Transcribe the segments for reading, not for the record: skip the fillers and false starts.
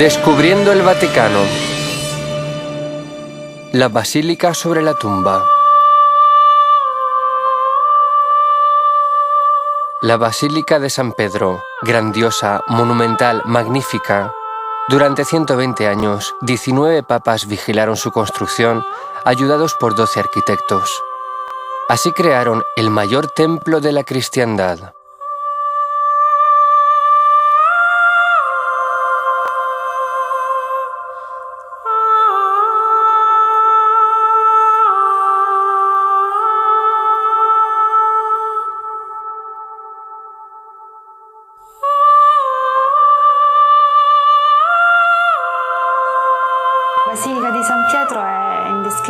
Descubriendo el Vaticano. La basílica sobre la tumba. La Basílica de San Pedro, grandiosa, monumental, magnífica. Durante 120 años, 19 papas vigilaron su construcción, ayudados por 12 arquitectos. Así crearon el mayor templo de la cristiandad.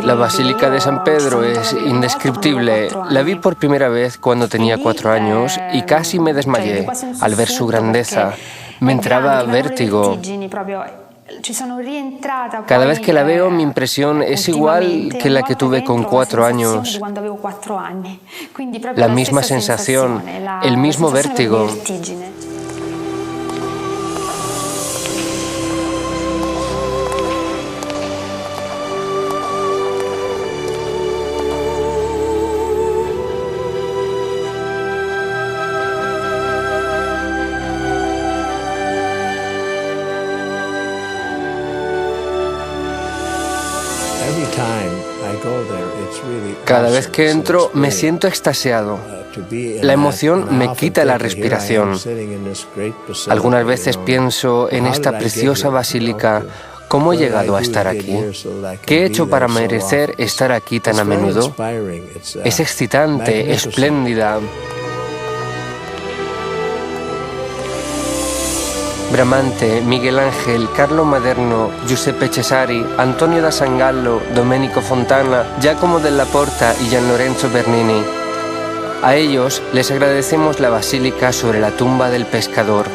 La Basílica de San Pedro es indescriptible. La vi por primera vez cuando tenía 4 años y casi me desmayé al ver su grandeza. Me entraba vértigo. Cada vez que la veo, mi impresión es igual que la que tuve con 4 años. La misma sensación, el mismo vértigo. Cada vez que entro me siento extasiado. La emoción me quita la respiración. Algunas veces pienso en esta preciosa basílica. ¿Cómo he llegado a estar aquí? ¿Qué he hecho para merecer estar aquí tan a menudo? Es excitante, espléndida. Bramante, Miguel Ángel, Carlo Maderno, Giuseppe Cesari, Antonio da Sangallo, Domenico Fontana, Giacomo della Porta y Gian Lorenzo Bernini. A ellos les agradecemos la basílica sobre la tumba del pescador.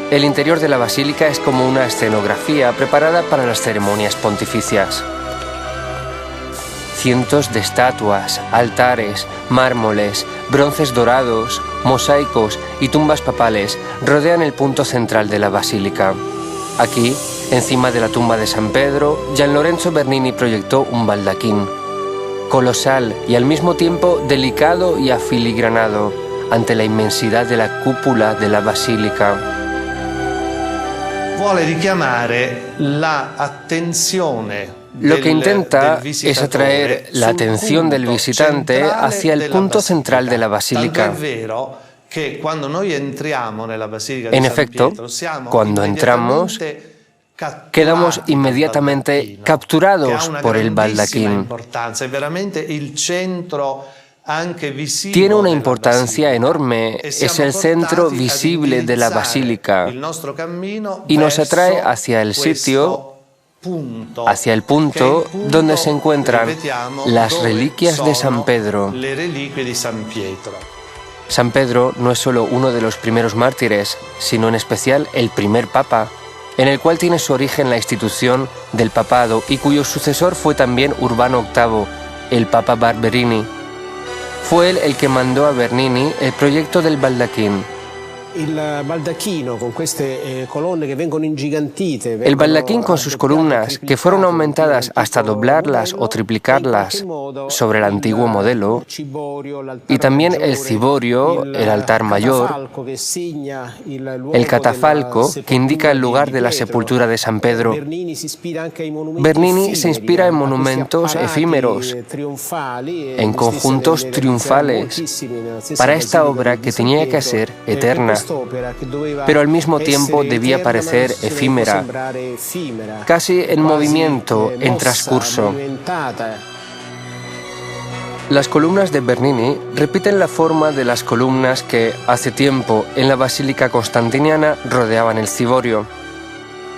El interior de la basílica es como una escenografía preparada para las ceremonias pontificias. Cientos de estatuas, altares, mármoles, bronces dorados, mosaicos y tumbas papales rodean el punto central de la basílica. Aquí, encima de la tumba de San Pedro, Gian Lorenzo Bernini proyectó un baldaquín, colosal y al mismo tiempo delicado y afiligranado, ante la inmensidad de la cúpula de la basílica. Vuole richiamare la attenzione. Lo que intenta es atraer la atención del visitante hacia el punto central de la basílica. En efecto, cuando entramos, quedamos inmediatamente capturados por el baldaquín. Tiene una importancia enorme, es el centro visible de la basílica y nos atrae hacia el sitio, hacia el punto donde se encuentran las reliquias de San Pedro. San Pedro no es solo uno de los primeros mártires, sino en especial el primer papa, en el cual tiene su origen la institución del papado y cuyo sucesor fue también Urbano VIII, el Papa Barberini. Fue él el que mandó a Bernini el proyecto del baldaquín. El baldaquín con sus columnas, que fueron aumentadas hasta doblarlas o triplicarlas sobre el antiguo modelo, y también el ciborio, el altar mayor, el catafalco, que indica el lugar de la sepultura de San Pedro. Bernini se inspira en monumentos efímeros, en conjuntos triunfales, para esta obra que tenía que ser eterna, pero al mismo tiempo debía parecer efímera, casi en movimiento, en transcurso. Las columnas de Bernini repiten la forma de las columnas que, hace tiempo, en la Basílica Constantiniana rodeaban el ciborio.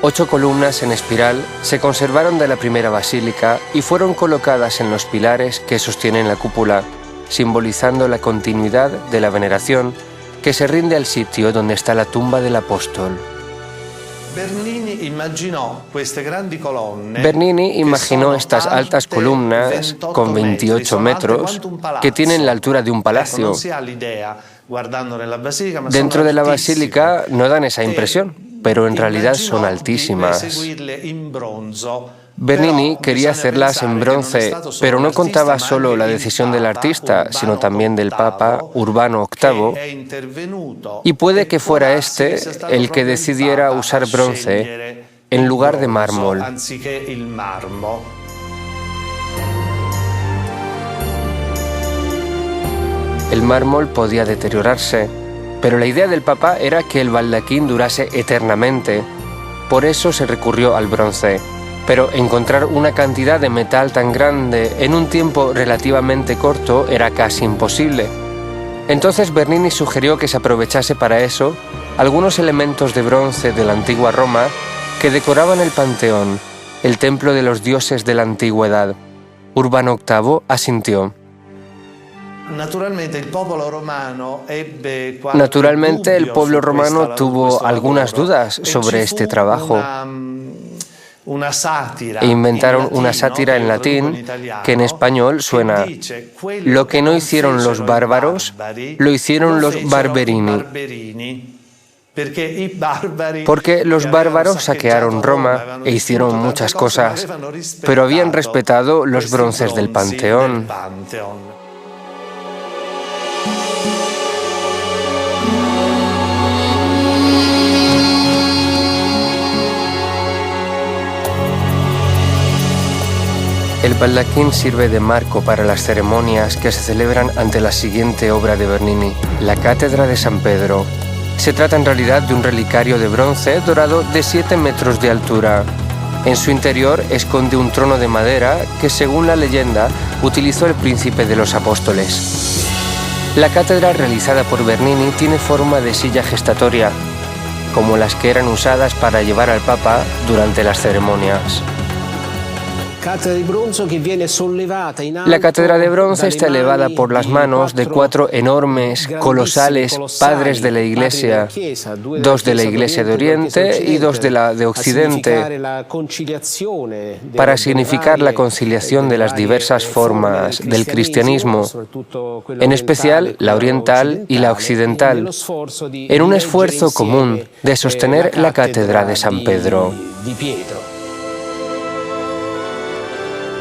8 columnas en espiral se conservaron de la primera basílica y fueron colocadas en los pilares que sostienen la cúpula, simbolizando la continuidad de la veneración que se rinde al sitio donde está la tumba del apóstol. Bernini imaginó estas altas columnas con 28 metros que tienen la altura de un palacio. Dentro de la basílica no dan esa impresión. pero en realidad son altísimas. Bernini quería hacerlas en bronce, pero no contaba solo la decisión del artista, sino también del Papa Urbano VIII, y puede que fuera este el que decidiera usar bronce en lugar de mármol. El mármol podía deteriorarse, pero la idea del Papa era que el baldaquín durase eternamente. Por eso se recurrió al bronce. Pero encontrar una cantidad de metal tan grande en un tiempo relativamente corto era casi imposible. Entonces Bernini sugirió que se aprovechase para eso algunos elementos de bronce de la antigua Roma que decoraban el Panteón, el templo de los dioses de la antigüedad. Urbano VIII asintió. Naturalmente el pueblo romano tuvo algunas dudas sobre este trabajo e inventaron una sátira en latín que en español suena: lo que no hicieron los bárbaros, lo hicieron los barberini. Porque los bárbaros saquearon Roma e hicieron muchas cosas, pero habían respetado los bronces del Panteón. El baldaquín sirve de marco para las ceremonias que se celebran ante la siguiente obra de Bernini, la Cátedra de San Pedro. Se trata en realidad de un relicario de bronce dorado de 7 metros de altura. En su interior esconde un trono de madera que, según la leyenda, utilizó el príncipe de los apóstoles. La cátedra realizada por Bernini tiene forma de silla gestatoria, como las que eran usadas para llevar al Papa durante las ceremonias. La cátedra de bronce está elevada por las manos de 4 enormes, colosales padres de la Iglesia, 2 de la Iglesia de Oriente y 2 de la de Occidente, para significar la conciliación de las diversas formas del cristianismo, en especial la oriental y la occidental, en un esfuerzo común de sostener la cátedra de San Pedro.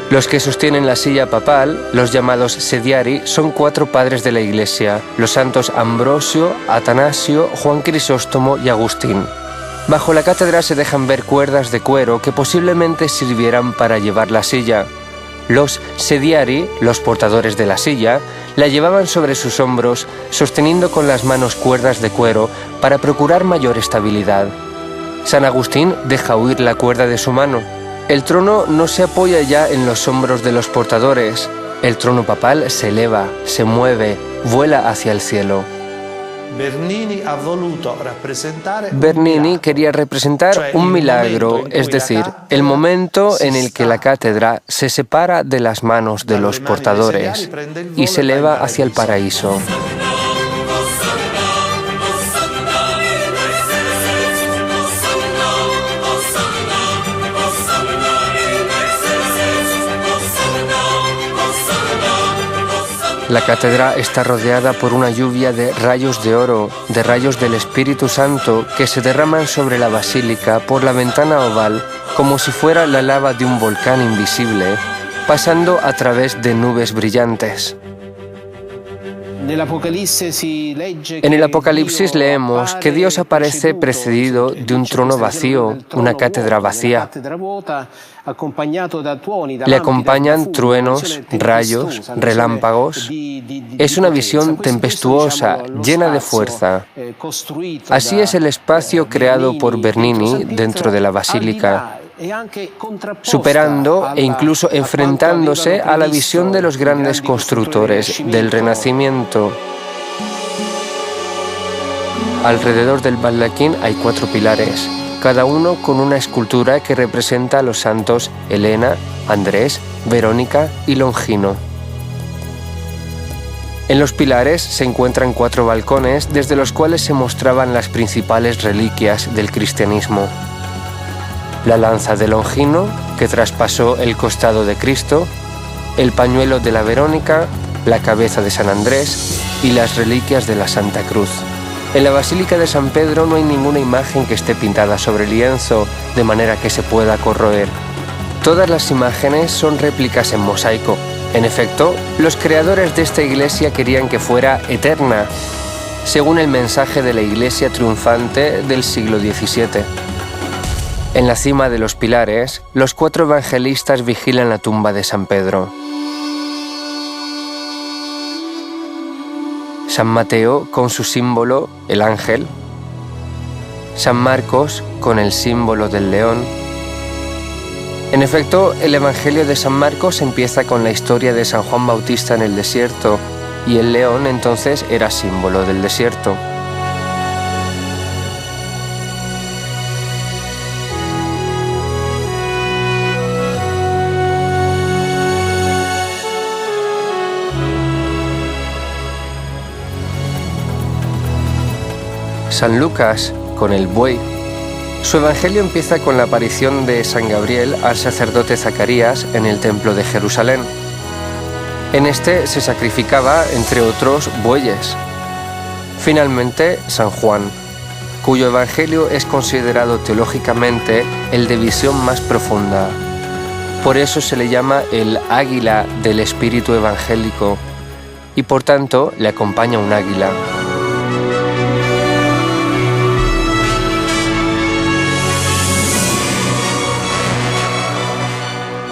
Los que sostienen la silla papal, los llamados sediari, son 4 padres de la Iglesia, los santos Ambrosio, Atanasio, Juan Crisóstomo y Agustín. Bajo la cátedra se dejan ver cuerdas de cuero que posiblemente sirvieran para llevar la silla. Los sediari, los portadores de la silla, la llevaban sobre sus hombros, sosteniendo con las manos cuerdas de cuero para procurar mayor estabilidad. San Agustín deja huir la cuerda de su mano. El trono no se apoya ya en los hombros de los portadores. El trono papal se eleva, se mueve, vuela hacia el cielo. Bernini quería representar un milagro, es decir, el momento en el que la cátedra se separa de las manos de los portadores y se eleva hacia el paraíso. La cátedra está rodeada por una lluvia de rayos de oro, de rayos del Espíritu Santo que se derraman sobre la basílica por la ventana oval como si fuera la lava de un volcán invisible, pasando a través de nubes brillantes. En el Apocalipsis leemos que Dios aparece precedido de un trono vacío, una cátedra vacía. Le acompañan truenos, rayos, relámpagos. Es una visión tempestuosa, llena de fuerza. Así es el espacio creado por Bernini dentro de la basílica, superando e incluso enfrentándose a la visión de los grandes constructores del Renacimiento. Alrededor del baldaquín hay 4 pilares, cada uno con una escultura que representa a los santos Elena, Andrés, Verónica y Longino. En los pilares se encuentran 4 balcones desde los cuales se mostraban las principales reliquias del cristianismo: la lanza de Longino, que traspasó el costado de Cristo, el pañuelo de la Verónica, la cabeza de San Andrés y las reliquias de la Santa Cruz. En la Basílica de San Pedro no hay ninguna imagen que esté pintada sobre lienzo, de manera que se pueda corroer. Todas las imágenes son réplicas en mosaico. En efecto, los creadores de esta iglesia querían que fuera eterna, según el mensaje de la iglesia triunfante del siglo XVII. En la cima de los pilares, los 4 evangelistas vigilan la tumba de San Pedro. San Mateo con su símbolo, el ángel. San Marcos con el símbolo del león. En efecto, el Evangelio de San Marcos empieza con la historia de San Juan Bautista en el desierto, y el león entonces era símbolo del desierto. San Lucas con el buey. Su evangelio empieza con la aparición de San Gabriel al sacerdote Zacarías en el templo de Jerusalén. En este se sacrificaba, entre otros, bueyes. Finalmente, San Juan, cuyo evangelio es considerado teológicamente el de visión más profunda. Por eso se le llama el águila del espíritu evangélico, y por tanto le acompaña un águila.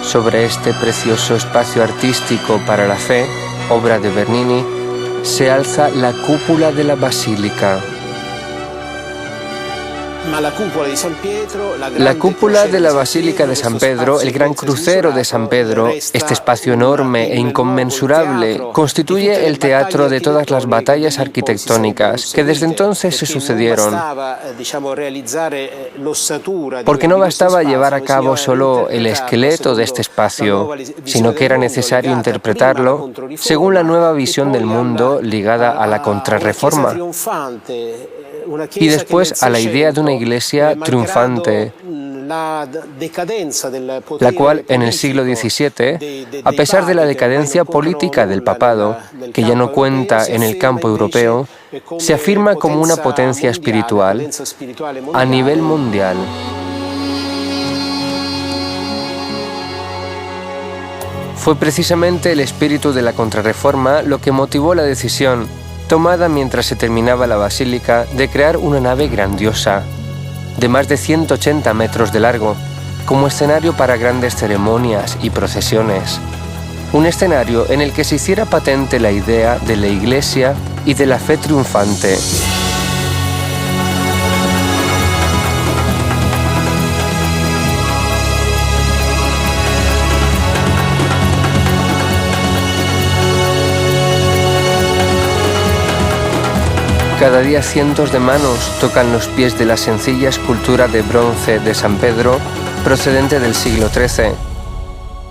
Sobre este precioso espacio artístico para la fe, obra de Bernini, se alza la cúpula de la basílica. La cúpula de la Basílica de San Pedro, el gran crucero de San Pedro, este espacio enorme e inconmensurable, constituye el teatro de todas las batallas arquitectónicas que desde entonces se sucedieron. Porque no bastaba llevar a cabo solo el esqueleto de este espacio, sino que era necesario interpretarlo según la nueva visión del mundo ligada a la Contrarreforma. Y después a la idea de una iglesia triunfante, la cual en el siglo XVII, a pesar de la decadencia política del papado, que ya no cuenta en el campo europeo, se afirma como una potencia espiritual a nivel mundial. Fue precisamente el espíritu de la Contrarreforma lo que motivó la decisión, tomada mientras se terminaba la basílica, de crear una nave grandiosa, de más de 180 metros de largo, como escenario para grandes ceremonias y procesiones. Un escenario en el que se hiciera patente la idea de la Iglesia y de la fe triunfante. Cada día cientos de manos tocan los pies de la sencilla escultura de bronce de San Pedro procedente del siglo XIII.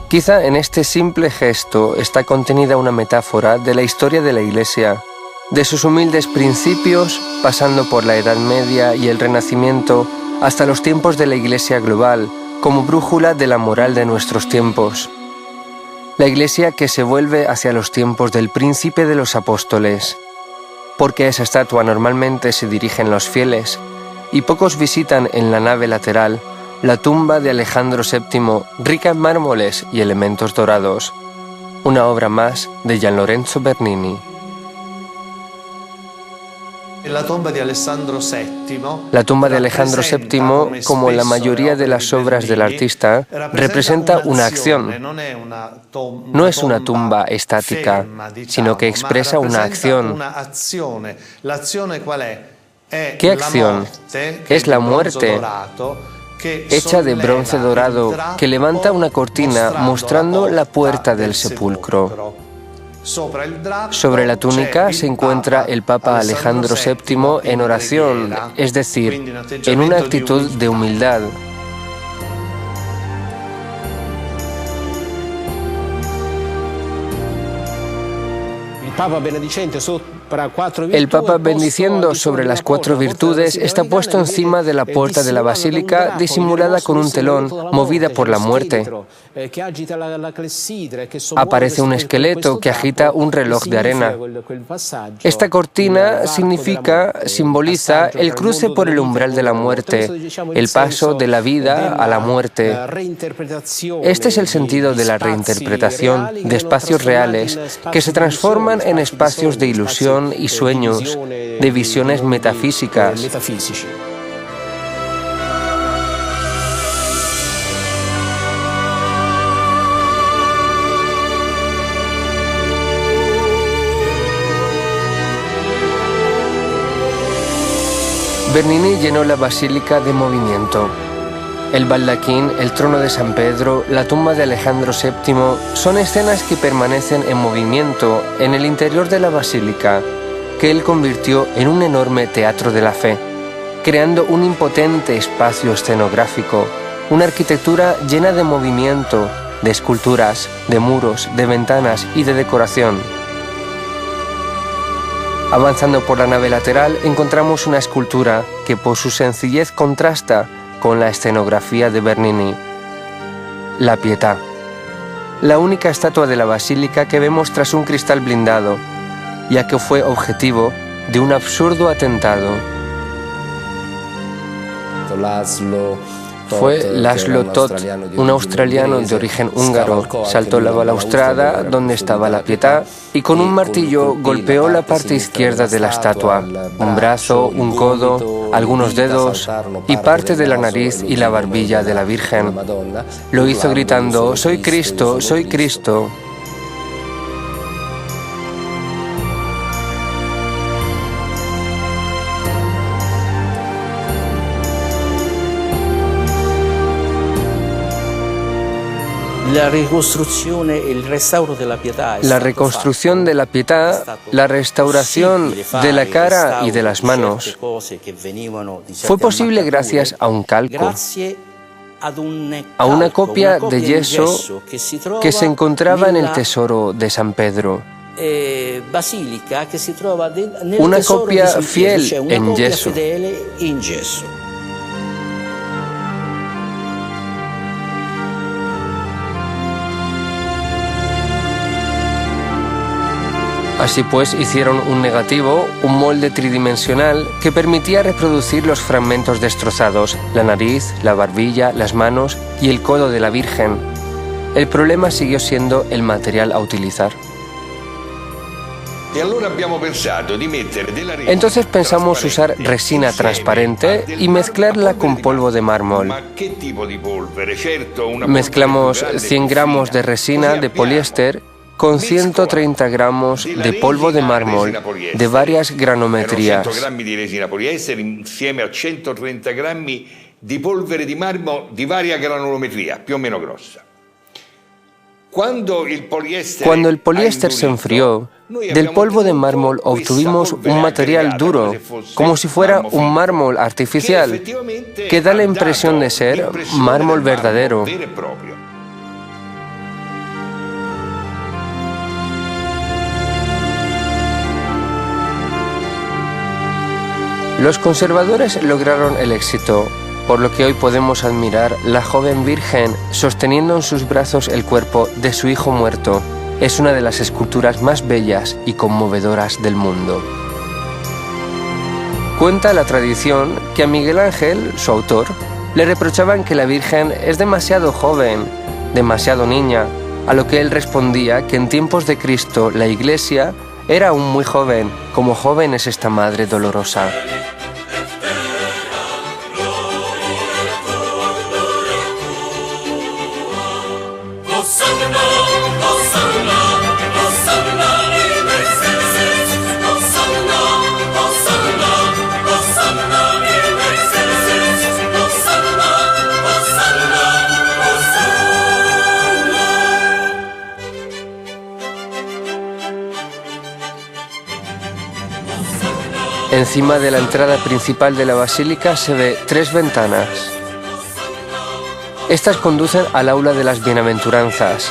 Quizá en este simple gesto está contenida una metáfora de la historia de la Iglesia, de sus humildes principios, pasando por la Edad Media y el Renacimiento, hasta los tiempos de la Iglesia global, como brújula de la moral de nuestros tiempos. La Iglesia que se vuelve hacia los tiempos del Príncipe de los Apóstoles, porque a esa estatua normalmente se dirigen los fieles, y pocos visitan en la nave lateral la tumba de Alejandro VII, rica en mármoles y elementos dorados, una obra más de Gian Lorenzo Bernini. La tumba de Alejandro VII, como la mayoría de las obras del artista, representa una acción. No es una tumba estática, sino que expresa una acción. ¿Qué acción? Es la muerte, hecha de bronce dorado, que levanta una cortina mostrando la puerta del sepulcro. Sobre la túnica se encuentra el Papa Alejandro VII en oración, es decir, en una actitud de humildad. El Papa, bendiciendo sobre las 4 virtudes, está puesto encima de la puerta de la basílica, disimulada con un telón, movida por la muerte. Aparece un esqueleto que agita un reloj de arena. Esta cortina simboliza el cruce por el umbral de la muerte, el paso de la vida a la muerte. Este es el sentido de la reinterpretación de espacios reales que se transforman en espacios de ilusión y sueños, de visiones metafísicas. Bernini llenó la basílica de movimiento. El baldaquín, el trono de San Pedro, la tumba de Alejandro VII son escenas que permanecen en movimiento en el interior de la basílica, que él convirtió en un enorme teatro de la fe, creando un impotente espacio escenográfico, una arquitectura llena de movimiento, de esculturas, de muros, de ventanas y de decoración. Avanzando por la nave lateral encontramos una escultura que por su sencillez contrasta con la escenografía de Bernini. La Pietà, la única estatua de la basílica que vemos tras un cristal blindado, ya que fue objetivo de un absurdo atentado. Fue Laszlo Toth, un australiano de origen húngaro. Saltó la balaustrada donde estaba la Pietà y con un martillo golpeó la parte izquierda de la estatua, un brazo, un codo, algunos dedos y parte de la nariz y la barbilla de la Virgen. Lo hizo gritando: «¡Soy Cristo! ¡Soy Cristo!». La reconstrucción de la Pietà, la restauración de la cara y de las manos, fue posible gracias a un calco, a una copia de yeso que se encontraba en el tesoro de San Pedro. Una copia fiel en yeso. Así pues, hicieron un negativo, un molde tridimensional que permitía reproducir los fragmentos destrozados, la nariz, la barbilla, las manos y el codo de la Virgen. El problema siguió siendo el material a utilizar. Entonces pensamos usar resina transparente y mezclarla con polvo de mármol. Mezclamos 100 gramos de resina de poliéster con 130 gramos de polvo de mármol de varias granometrías. 100 grammi di resina poliestere insieme a 130 grammi di polvere di marmo di varia granulometria, più o meno grossa. Cuando el poliéster se enfrió, del polvo de mármol obtuvimos un material duro, como si fuera un mármol artificial, que da la impresión de ser mármol verdadero. Los conservadores lograron el éxito, por lo que hoy podemos admirar la joven Virgen sosteniendo en sus brazos el cuerpo de su hijo muerto. Es una de las esculturas más bellas y conmovedoras del mundo. Cuenta la tradición que a Miguel Ángel, su autor, le reprochaban que la Virgen es demasiado joven, demasiado niña, a lo que él respondía que en tiempos de Cristo la Iglesia era aún muy joven, como joven es esta madre dolorosa. Encima de la entrada principal de la basílica se ve 3 ventanas. Estas conducen al aula de las bienaventuranzas.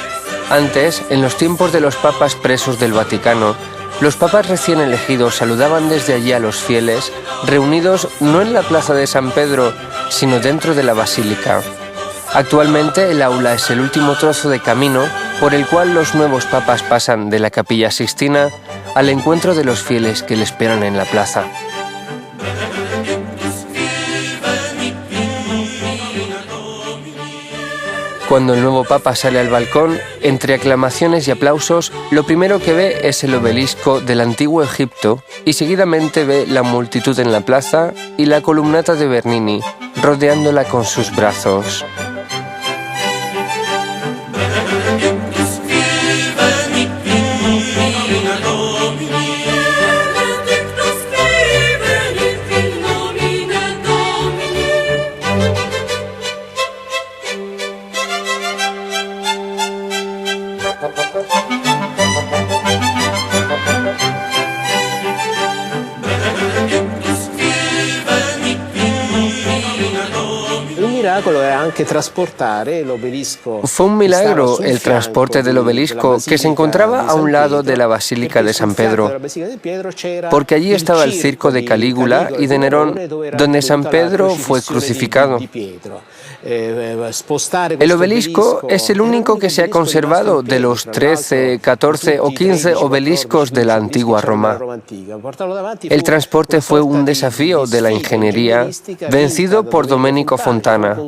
Antes, en los tiempos de los papas presos del Vaticano, Los papas recién elegidos saludaban desde allí a los fieles, reunidos no en la plaza de San Pedro, sino dentro de la basílica. Actualmente el aula es el último trozo de camino por el cual los nuevos papas pasan de la Capilla Sixtina al encuentro de los fieles que le esperan en la plaza. Cuando el nuevo papa sale al balcón, entre aclamaciones y aplausos, lo primero que ve es el obelisco del antiguo Egipto y seguidamente ve la multitud en la plaza y la columnata de Bernini, rodeándola con sus brazos. Fue un milagro el transporte del obelisco que se encontraba a un lado de la Basílica de San Pedro, porque allí estaba el circo de Calígula y de Nerón, donde San Pedro fue crucificado. El obelisco es el único que se ha conservado de los 13, 14 o 15 obeliscos de la antigua Roma. El transporte fue un desafío de la ingeniería vencido por Domenico Fontana.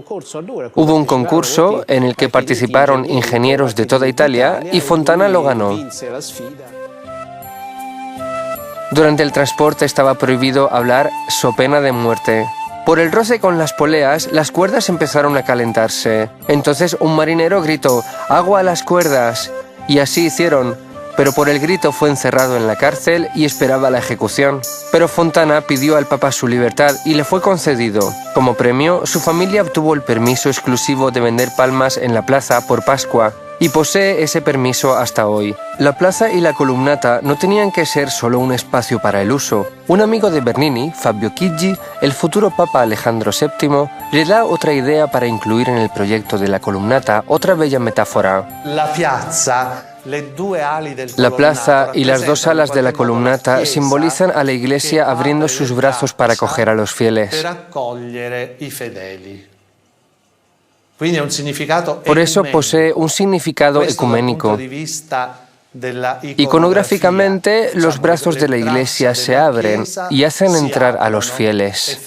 Hubo un concurso en el que participaron ingenieros de toda Italia y Fontana lo ganó. Durante el transporte estaba prohibido hablar so pena de muerte. Por el roce con las poleas, las cuerdas empezaron a calentarse. Entonces un marinero gritó «¡Agua a las cuerdas!» y así hicieron, pero por el grito fue encerrado en la cárcel y esperaba la ejecución. Pero Fontana pidió al Papa su libertad y le fue concedido. Como premio, su familia obtuvo el permiso exclusivo de vender palmas en la plaza por Pascua y posee ese permiso hasta hoy. La plaza y la columnata no tenían que ser solo un espacio para el uso. Un amigo de Bernini, Fabio Chigi, el futuro Papa Alejandro VII, le da otra idea para incluir en el proyecto de la columnata otra bella metáfora. La plaza y las dos alas de la columnata simbolizan a la Iglesia abriendo sus brazos para acoger a los fieles. Por eso posee un significado ecuménico. Iconográficamente, los brazos de la Iglesia se abren y hacen entrar a los fieles.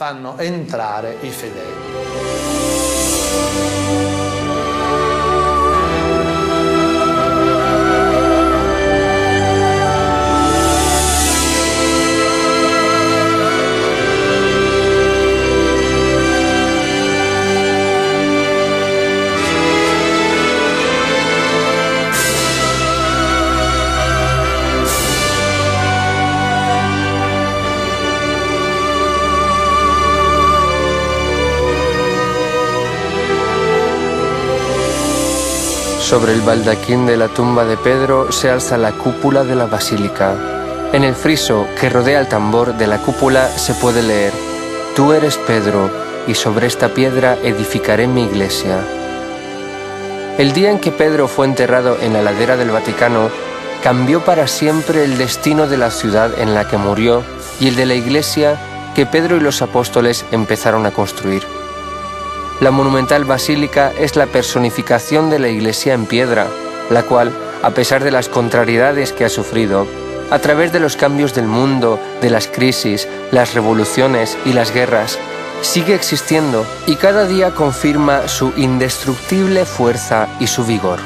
Sobre el baldaquín de la tumba de Pedro se alza la cúpula de la basílica. En el friso que rodea el tambor de la cúpula se puede leer: «Tú eres Pedro, y sobre esta piedra edificaré mi iglesia». El día en que Pedro fue enterrado en la ladera del Vaticano, cambió para siempre el destino de la ciudad en la que murió y el de la iglesia que Pedro y los apóstoles empezaron a construir. La monumental basílica es la personificación de la Iglesia en piedra, la cual, a pesar de las contrariedades que ha sufrido, a través de los cambios del mundo, de las crisis, las revoluciones y las guerras, sigue existiendo y cada día confirma su indestructible fuerza y su vigor.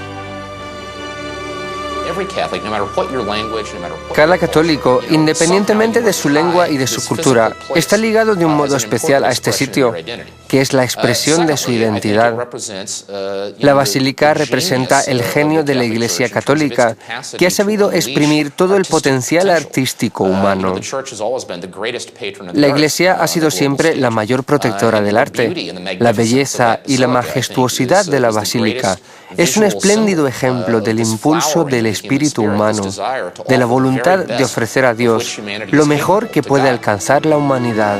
Cada católico, independientemente de su lengua y de su cultura, está ligado de un modo especial a este sitio, que es la expresión de su identidad. La basílica representa el genio de la Iglesia católica, que ha sabido exprimir todo el potencial artístico humano. La Iglesia ha sido siempre la mayor protectora del arte. La belleza y la majestuosidad de la basílica es un espléndido ejemplo del impulso del espíritu humano, de la voluntad de ofrecer a Dios lo mejor que puede alcanzar la humanidad.